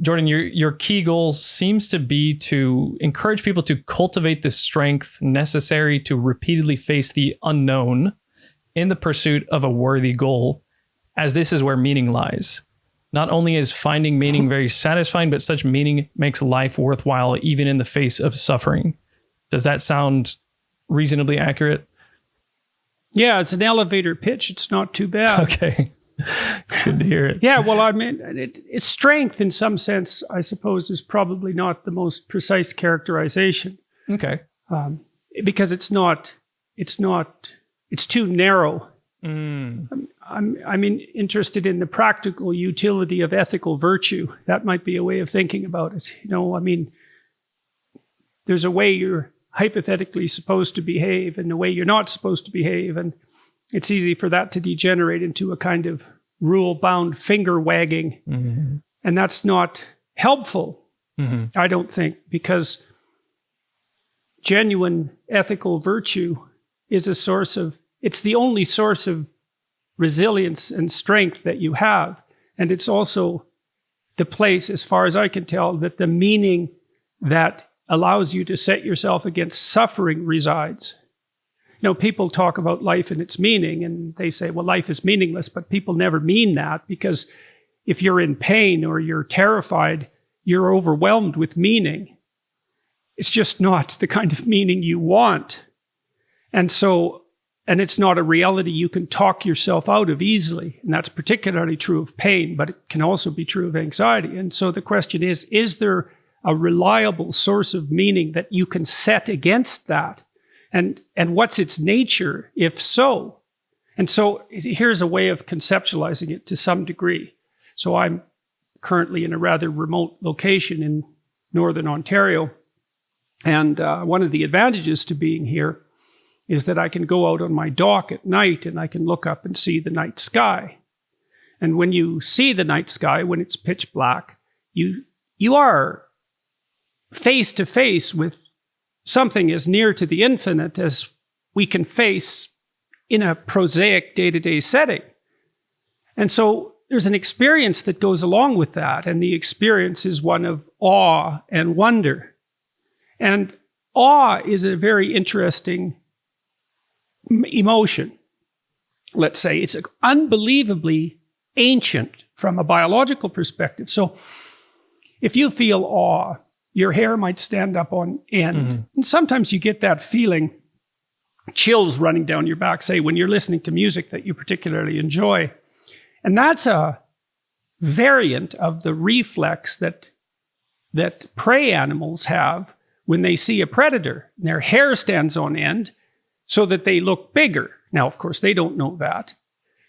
Jordan, your key goal seems to be to encourage people to cultivate the strength necessary to repeatedly face the unknown in the pursuit of a worthy goal, as this is where meaning lies. Not only is finding meaning very satisfying, but such meaning makes life worthwhile even in the face of suffering. Does that sound reasonably accurate? Yeah, it's an elevator pitch. It's not too bad. Okay. Good to hear it. Yeah, well, I mean, it's strength in some sense, I suppose, is probably not the most precise characterization. Okay. Because it's too narrow. I'm interested in the practical utility of ethical virtue. That might be a way of thinking about it. I mean, there's a way you're hypothetically supposed to behave and a way you're not supposed to behave. And it's easy for that to degenerate into a kind of rule-bound finger wagging. Mm-hmm. And that's not helpful, I don't think, because genuine ethical virtue is it's the only source of resilience and strength that you have. And it's also the place, as far as I can tell, that the meaning that allows you to set yourself against suffering resides. People talk about life and its meaning, and they say, well, life is meaningless, but people never mean that, because if you're in pain or you're terrified, you're overwhelmed with meaning. It's just not the kind of meaning you want. And it's not a reality you can talk yourself out of easily. And that's particularly true of pain, but it can also be true of anxiety. And so the question is there a reliable source of meaning that you can set against that? And what's its nature, if so? And so here's a way of conceptualizing it to some degree. So I'm currently in a rather remote location in Northern Ontario. And one of the advantages to being here is that I can go out on my dock at night and I can look up and see the night sky. And when you see the night sky, when it's pitch black, you are face to face with something as near to the infinite as we can face in a prosaic day-to-day setting. And so there's an experience that goes along with that, and the experience is one of awe and wonder. And awe is a very interesting emotion. Let's say it's unbelievably ancient from a biological perspective. So if you feel awe, your hair might stand up on end. Mm-hmm. And sometimes you get that feeling, chills running down your back, say, when you're listening to music that you particularly enjoy. And that's a variant of the reflex that prey animals have when they see a predator. Their hair stands on end so that they look bigger. Now, of course, they don't know that.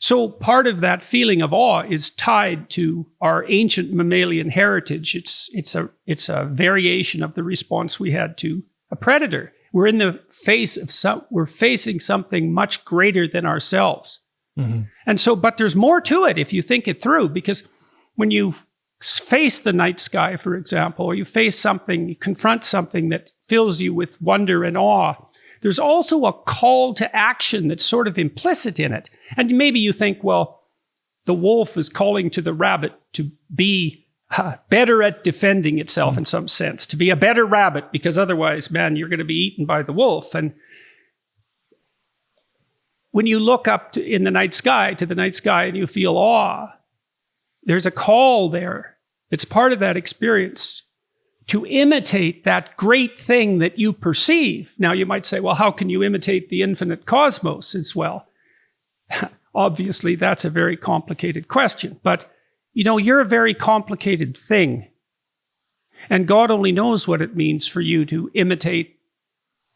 So part of that feeling of awe is tied to our ancient mammalian heritage. It's a variation of the response we had to a predator. We're in the face of we're facing something much greater than ourselves. Mm-hmm. And so, but there's more to it if you think it through, because when you face the night sky, for example, or you confront something that fills you with wonder and awe, there's also a call to action that's sort of implicit in it. And maybe you think, well, the wolf is calling to the rabbit to be better at defending itself in some sense, to be a better rabbit, because otherwise, man, you're going to be eaten by the wolf. And when you look up in the night sky, to the night sky, and you feel awe, there's a call there. It's part of that experience to imitate that great thing that you perceive. Now, you might say, well, how can you imitate the infinite cosmos as well? Obviously, that's a very complicated question. But, you're a very complicated thing. And God only knows what it means for you to imitate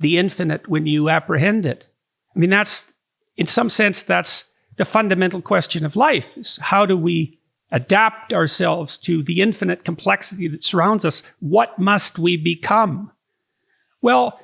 the infinite when you apprehend it. I mean, in some sense, that's the fundamental question of life, is how do we adapt ourselves to the infinite complexity that surrounds us? What must we become? Well,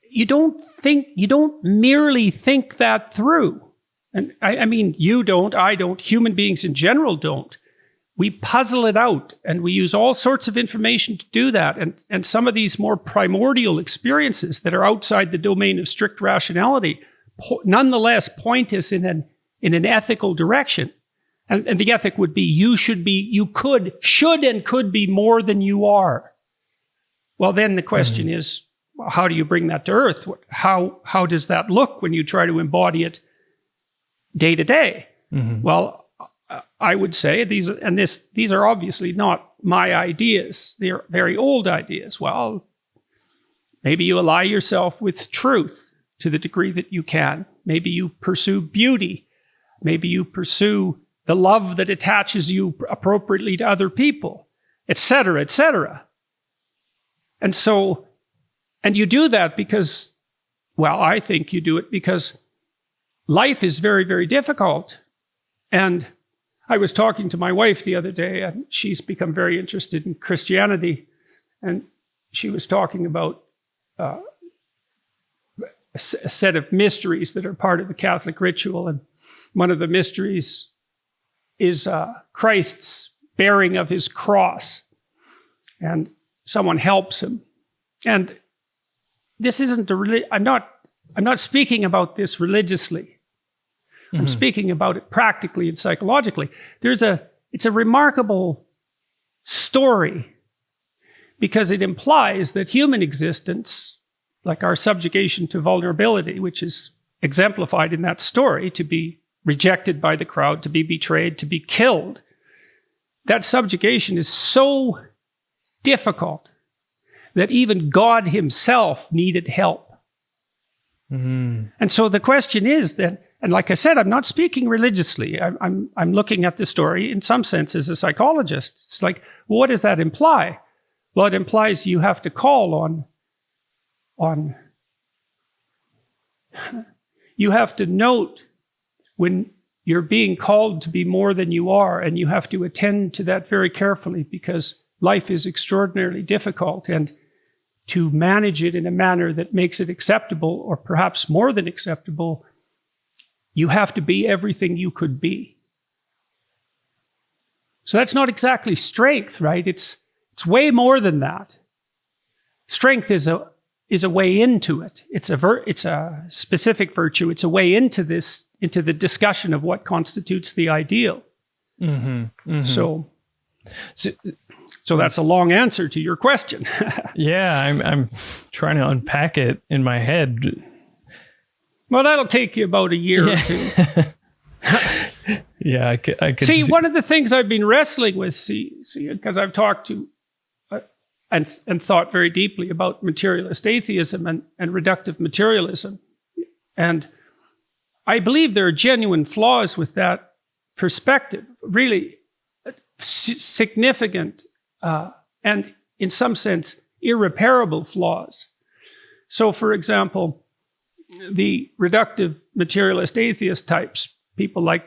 you don't merely think that through. And I mean, you don't, I don't, human beings in general don't. We puzzle it out, and we use all sorts of information to do that. And some of these more primordial experiences that are outside the domain of strict rationality nonetheless point us in an ethical direction. And the ethic would be you should and could be more than you are. Well, then the question is, how do you bring that to earth? How does that look when you try to embody it day to day? Well, I would say these are obviously not my ideas. They're very old ideas. Well, maybe you ally yourself with truth to the degree that you can. Maybe you pursue beauty. Maybe you pursue the love that attaches you appropriately to other people, etc., etc. And so, and you do that because, well, I think you do it because life is very, very difficult. And I was talking to my wife the other day, and she's become very interested in Christianity. And she was talking about a set of mysteries that are part of the Catholic ritual. And one of the mysteries is Christ's bearing of his cross. And someone helps him. And this isn't I'm not speaking about this religiously. I'm speaking about it practically and psychologically. It's a remarkable story because it implies that human existence, like our subjugation to vulnerability, which is exemplified in that story, to be rejected by the crowd, to be betrayed, to be killed, that subjugation is so difficult that even God himself needed help. And so the question is that, and like I said, I'm not speaking religiously. I'm looking at the story in some sense as a psychologist. It's like, well, what does that imply? Well, it implies you have to call on you have to note when you're being called to be more than you are, and you have to attend to that very carefully because life is extraordinarily difficult, and to manage it in a manner that makes it acceptable, or perhaps more than acceptable, you have to be everything you could be. So that's not exactly strength, right? It's way more than that. Strength is a way into it. It's a specific virtue. It's a way into the discussion of what constitutes the ideal. So that's a long answer to your question. Yeah, I'm trying to unpack it in my head. Well, that'll take you about a year or two. Yeah, I could see. One of the things I've been wrestling with, because I've talked to and thought very deeply about materialist atheism and reductive materialism, and I believe there are genuine flaws with that perspective. Really significant and, in some sense, irreparable flaws. So, for example, the reductive materialist atheist types, people like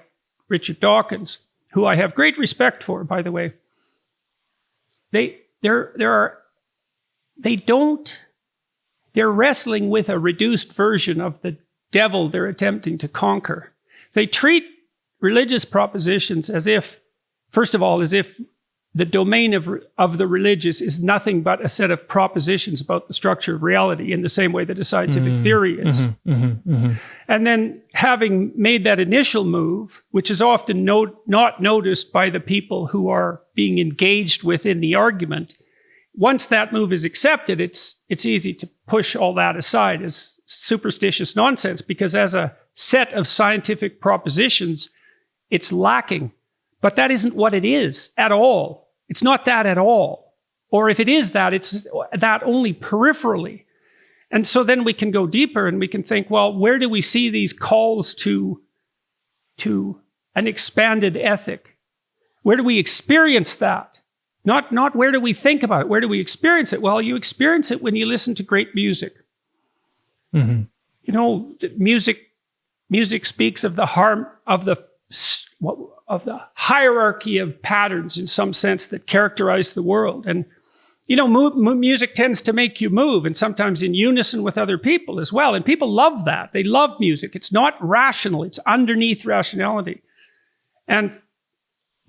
Richard Dawkins, who I have great respect for, by the way, they're wrestling with a reduced version of the devil they're attempting to conquer. They treat religious propositions as if, first of all, as if the domain of the religious is nothing but a set of propositions about the structure of reality in the same way that a scientific theory is. And then having made that initial move, which is often not noticed by the people who are being engaged within the argument, once that move is accepted, it's easy to push all that aside as superstitious nonsense, because as a set of scientific propositions, it's lacking. But that isn't what it is at all. It's not that at all. Or if it is that, it's that only peripherally. And so then we can go deeper and we can think, well, where do we see these calls to an expanded ethic? Where do we experience that? Not where do we think about it? Where do we experience it? Well, you experience it when you listen to great music. You know, music speaks of the harm of the hierarchy of patterns in some sense that characterize the world. And, you know, music tends to make you move, and sometimes in unison with other people as well. And people love that. They love music. It's not rational. It's underneath rationality. And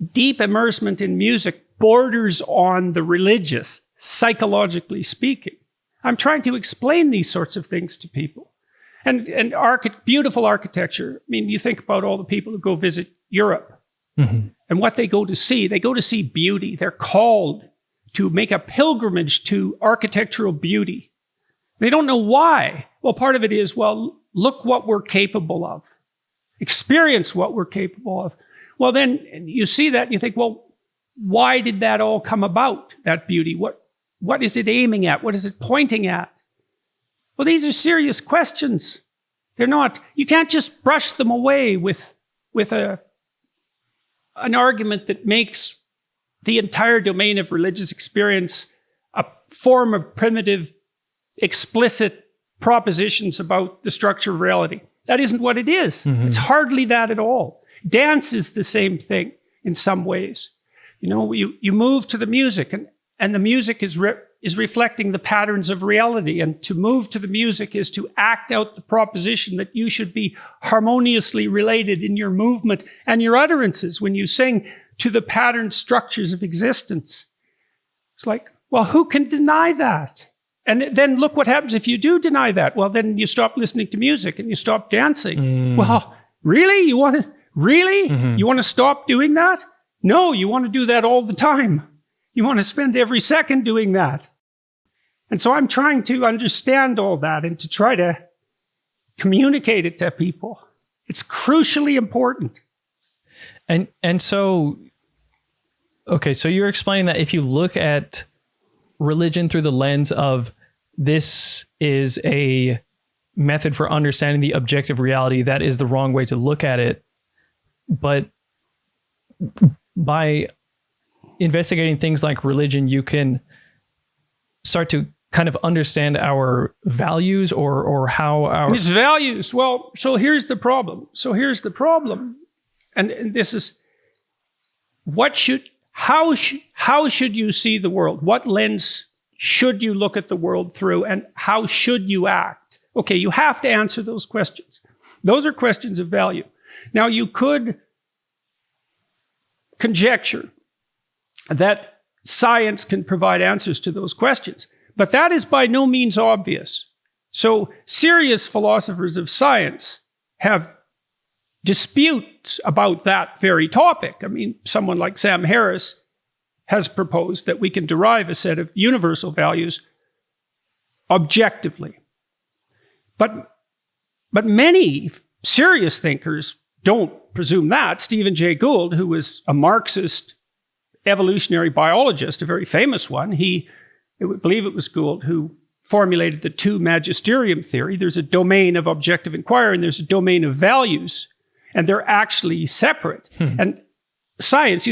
deep immersement in music borders on the religious, psychologically speaking. I'm trying to explain these sorts of things to people. And beautiful architecture. I mean, you think about all the people who go visit Europe. And what they go to see beauty. They're called to make a pilgrimage to architectural beauty. They don't know why. Well, part of it is, well, look what we're capable of. Experience what we're capable of. Well, then you see that and you think, well, why did that all come about, that beauty? What is it aiming at? What is it pointing at? Well, these are serious questions. They're not, you can't just brush them away with an argument that makes the entire domain of religious experience a form of primitive, explicit propositions about the structure of reality. That isn't what it is. It's hardly that at all. Dance is the same thing in some ways. You know, you move to the music, and the music is reflecting the patterns of reality. And to move to the music is to act out the proposition that you should be harmoniously related in your movement and your utterances when you sing to the patterned structures of existence. It's like, well, who can deny that? And then look what happens if you do deny that. Well, then you stop listening to music and you stop dancing. Well, really? You want to stop doing that? No, you want to do that all the time. You want to spend every second doing that. And so I'm trying to understand all that and to try to communicate it to people. It's crucially important. And so, okay, so you're explaining that if you look at religion through the lens of this is a method for understanding the objective reality, that is the wrong way to look at it. But by investigating things like religion, you can start to kind of understand our values or how our... It's values. Well, so here's the problem. And this is, how should you see the world? What lens should you look at the world through, and how should you act? Okay, you have to answer those questions. Those are questions of value. Now, you could conjecture that science can provide answers to those questions, but that is by no means obvious. So serious philosophers of science have disputes about that very topic. I mean, someone like Sam Harris has proposed that we can derive a set of universal values objectively. But many serious thinkers don't presume that. Stephen Jay Gould, who was a Marxist evolutionary biologist, a very famous one, I believe it was Gould who formulated the two magisterium theory. There's a domain of objective inquiry and there's a domain of values, and they're actually separate. And science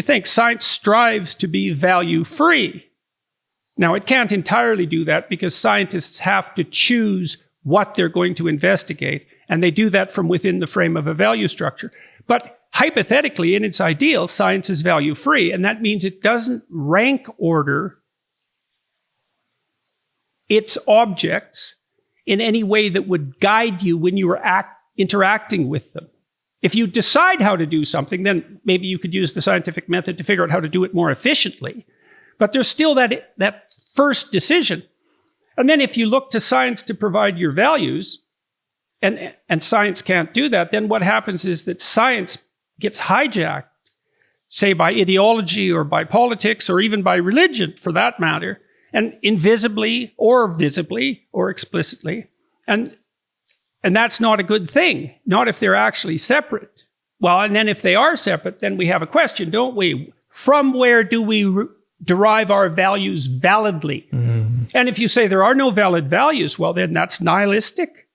strives to be value-free. Now, it can't entirely do that because scientists have to choose what they're going to investigate, and they do that from within the frame of a value structure. But hypothetically, in its ideal, science is value-free, and that means it doesn't rank order its objects in any way that would guide you when you are interacting with them. If you decide how to do something, then maybe you could use the scientific method to figure out how to do it more efficiently. But there's still that first decision. And then if you look to science to provide your values, and science can't do that, then what happens is that science gets hijacked, say by ideology or by politics or even by religion for that matter, and invisibly or visibly or explicitly. And that's not a good thing, not if they're actually separate. Well, and then if they are separate, then we have a question, don't we? From where do we derive our values validly? And if you say there are no valid values, well, then that's nihilistic.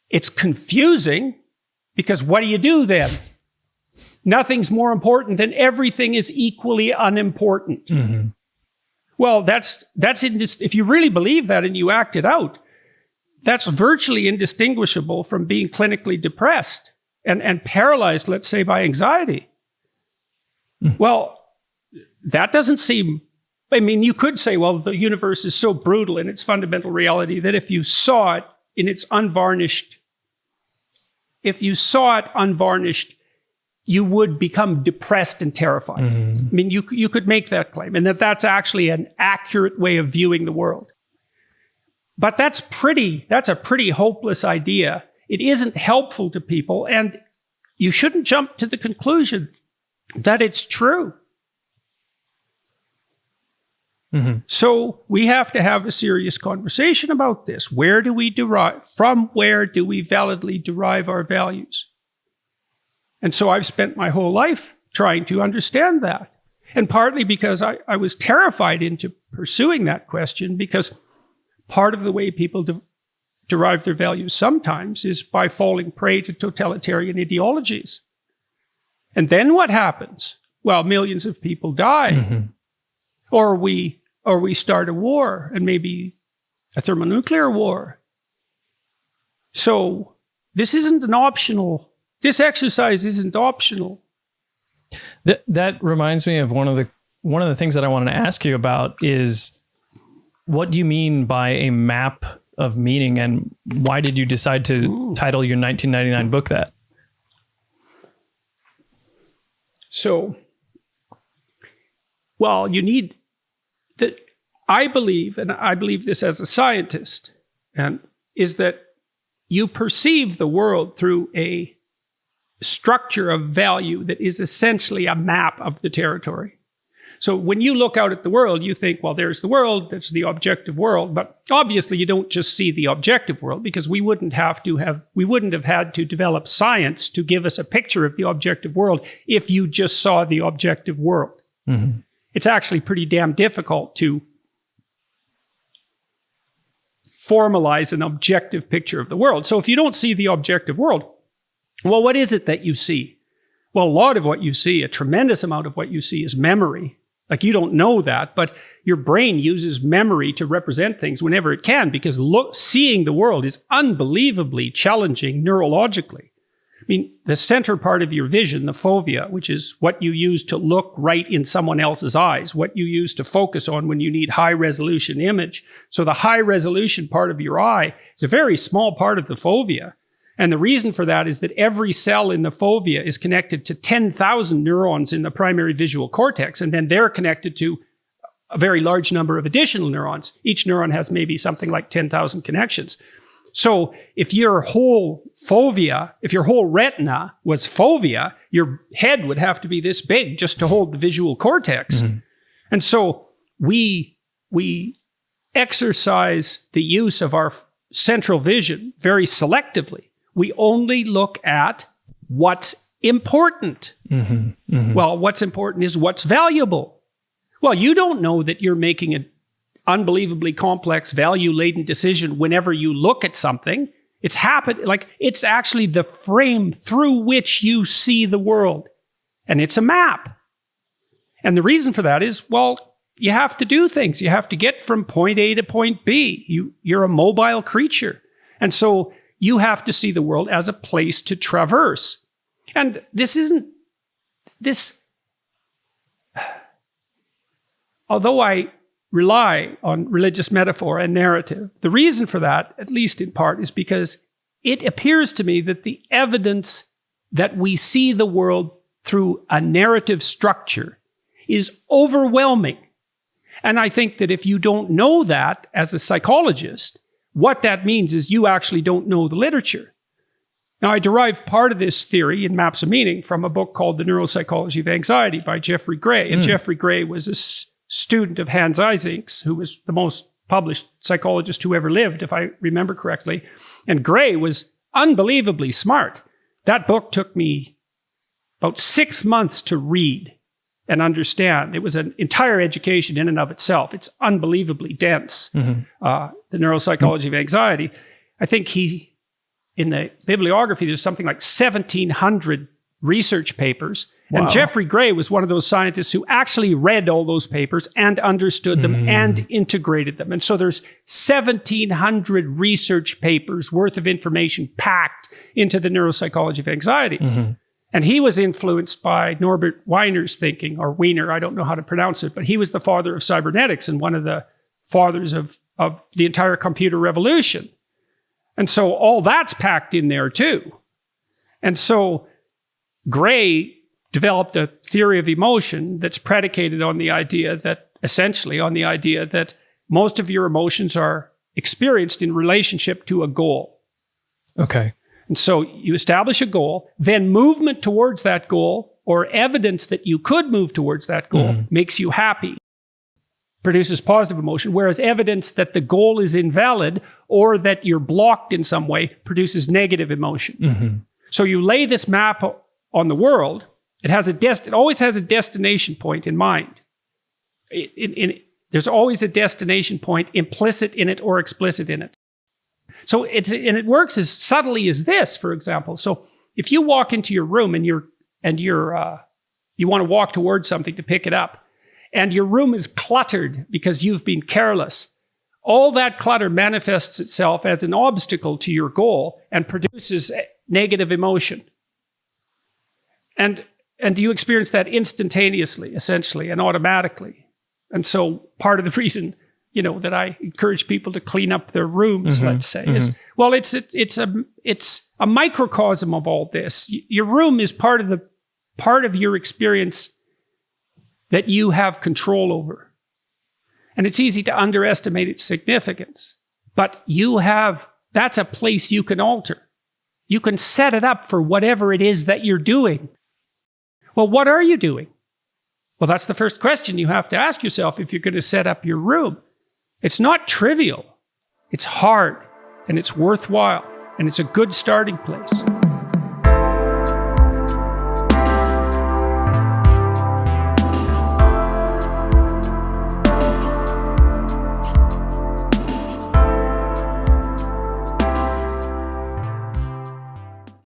It's confusing, because what do you do then? Nothing's more important and everything is equally unimportant. Well, if you really believe that and you act it out, that's virtually indistinguishable from being clinically depressed and paralyzed, let's say, by anxiety. Well, that doesn't seem... I mean, you could say, well, the universe is so brutal in its fundamental reality that if you saw it in its unvarnished, you would become depressed and terrified. I mean, you could make that claim, and that's actually an accurate way of viewing the world. But that's a pretty hopeless idea. It isn't helpful to people, and you shouldn't jump to the conclusion that it's true. Mm-hmm. So we have to have a serious conversation about this. From where do we validly derive our values? And so I've spent my whole life trying to understand that. And partly because I was terrified into pursuing that question, because part of the way people derive their values sometimes is by falling prey to totalitarian ideologies. And then what happens? Well, millions of people die. Mm-hmm. Or we start a war, and maybe a thermonuclear war. So this exercise isn't optional. That reminds me of one of the things that I wanted to ask you about is, what do you mean by a map of meaning, and why did you decide to title your 1999 book that? So, well, you need that. I believe, and I believe this as a scientist, and is that you perceive the world through a structure of value that is essentially a map of the territory. So when you look out at the world, you think, well, there's the world, that's the objective world. But obviously you don't just see the objective world, because we wouldn't have had to develop science to give us a picture of the objective world if you just saw the objective world. Mm-hmm. It's actually pretty damn difficult to formalize an objective picture of the world. So if you don't see the objective world, well, what is it that you see? Well, a lot of what you see, a tremendous amount of what you see, is memory. Like, you don't know that, but your brain uses memory to represent things whenever it can, because seeing the world is unbelievably challenging neurologically. I mean, the center part of your vision, the fovea, which is what you use to look right in someone else's eyes, what you use to focus on when you need high resolution image. So the high resolution part of your eye is a very small part of the fovea. And the reason for that is that every cell in the fovea is connected to 10,000 neurons in the primary visual cortex, and then they're connected to a very large number of additional neurons. Each neuron has maybe something like 10,000 connections. So if your whole retina was fovea, your head would have to be this big just to hold the visual cortex. Mm-hmm. And so we exercise the use of our central vision very selectively. We only look at what's important. Mm-hmm. Mm-hmm. Well, what's important is what's valuable. Well, you don't know that you're making an unbelievably complex, value-laden decision whenever you look at something. It's actually the frame through which you see the world. And it's a map. And the reason for that is, well, you have to do things. You have to get from point A to point B. You're a mobile creature. And so you have to see the world as a place to traverse. And although I rely on religious metaphor and narrative, the reason for that, at least in part, is because it appears to me that the evidence that we see the world through a narrative structure is overwhelming. And I think that if you don't know that as a psychologist, what that means is you actually don't know the literature. Now, I derive part of this theory in Maps of Meaning from a book called The Neuropsychology of Anxiety by Jeffrey Gray. And Jeffrey Gray was a student of Hans Eysenck's, who was the most published psychologist who ever lived, if I remember correctly. And Gray was unbelievably smart. That book took me about 6 months to read and understand. It was an entire education in and of itself. It's unbelievably dense. Mm-hmm. The Neuropsychology of Anxiety. I think in the bibliography, there's something like 1,700 research papers. Wow. And Jeffrey Gray was one of those scientists who actually read all those papers and understood them and integrated them. And so there's 1,700 research papers worth of information packed into the Neuropsychology of Anxiety. Mm-hmm. And he was influenced by Norbert Weiner's thinking, or Wiener, I don't know how to pronounce it, but he was the father of cybernetics and one of the fathers of the entire computer revolution. And so all that's packed in there too. And so Gray developed a theory of emotion that's predicated on the idea that most of your emotions are experienced in relationship to a goal. Okay. And so you establish a goal, then movement towards that goal or evidence that you could move towards that goal makes you happy, produces positive emotion, whereas evidence that the goal is invalid or that you're blocked in some way produces negative emotion. So you lay this map on the world. It always has a destination point in mind. There's always a destination point implicit in it or explicit in it. So it works as subtly as this, for example. So if you walk into your room and you want to walk towards something to pick it up, and your room is cluttered because you've been careless, all that clutter manifests itself as an obstacle to your goal and produces negative emotion. And you experience that instantaneously, essentially, and automatically. And so part of the reason, that I encourage people to clean up their rooms, let's say, is, well, it's a microcosm of all this. Your room is part of your experience that you have control over. And it's easy to underestimate its significance. But that's a place you can alter. You can set it up for whatever it is that you're doing. Well, what are you doing? Well, that's the first question you have to ask yourself if you're going to set up your room. It's not trivial. It's hard, and it's worthwhile, and it's a good starting place.